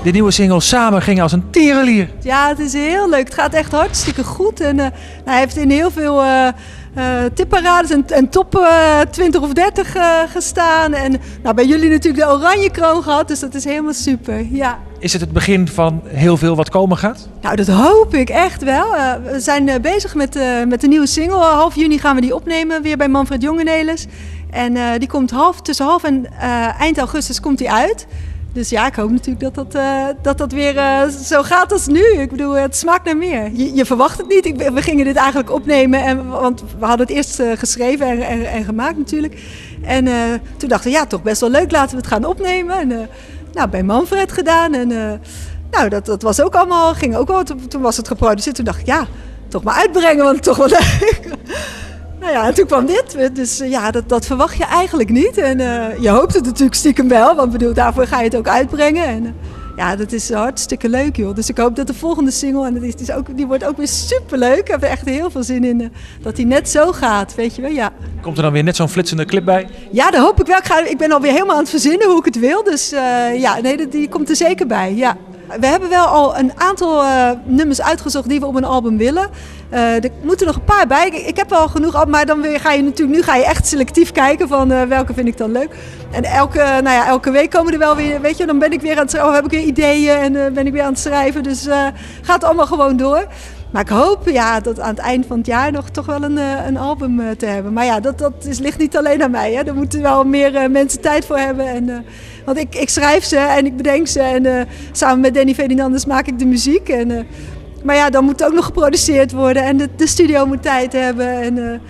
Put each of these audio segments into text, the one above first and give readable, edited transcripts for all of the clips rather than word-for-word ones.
De nieuwe single Samen ging als een tierenlier. Ja, het is heel leuk. Het gaat echt hartstikke goed. En hij heeft in heel veel tipparades en top 20 of 30 gestaan. En bij jullie natuurlijk de oranje kroon gehad, dus dat is helemaal super. Ja. Is het begin van heel veel wat komen gaat? Nou, dat hoop ik echt wel. We zijn bezig met de nieuwe single. Half juni gaan we die opnemen weer bij Manfred Jongenelis. En die komt tussen half en eind augustus komt die uit. Dus ja, ik hoop natuurlijk dat weer zo gaat als nu. Ik bedoel, het smaakt naar meer. Je verwacht het niet. We gingen dit eigenlijk opnemen, want we hadden het eerst geschreven en gemaakt natuurlijk. En toen dachten we, ja, toch best wel leuk, laten we het gaan opnemen. En bij Manfred gedaan. En dat was ook allemaal, ging ook wel. Toen was het geproduceerd. Toen dacht ik, ja, toch maar uitbrengen, want het toch wel leuk. En toen kwam dit. Dus dat verwacht je eigenlijk niet. En je hoopt het natuurlijk stiekem wel. Want bedoel, daarvoor ga je het ook uitbrengen. En dat is hartstikke leuk, joh. Dus ik hoop dat de volgende single, en die wordt ook weer superleuk. Ik heb er echt heel veel zin in dat die net zo gaat, weet je wel. Ja. Komt er dan weer net zo'n flitsende clip bij? Ja, dat hoop ik wel. Ik ben alweer helemaal aan het verzinnen hoe ik het wil. Dus die komt er zeker bij, ja. We hebben wel al een aantal nummers uitgezocht die we op een album willen. Er moeten nog een paar bij. Ik heb wel genoeg, maar dan ga je echt selectief kijken van welke vind ik dan leuk. En elke week komen er wel weer, weet je, dan ben ik weer aan het schrijven, heb ik weer ideeën en ben ik weer aan het schrijven. Dus gaat allemaal gewoon door. Maar ik hoop dat aan het eind van het jaar nog toch wel een album te hebben. Maar ja, dat ligt niet alleen aan mij. Hè. Er moeten wel meer mensen tijd voor hebben. En, want ik schrijf ze en ik bedenk ze. En samen met Danny Ferdinandus maak ik de muziek. En, maar dan moet het ook nog geproduceerd worden. En de studio moet tijd hebben. En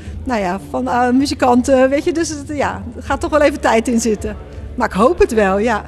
van muzikanten, weet je. Dus er gaat toch wel even tijd in zitten. Maar ik hoop het wel, ja.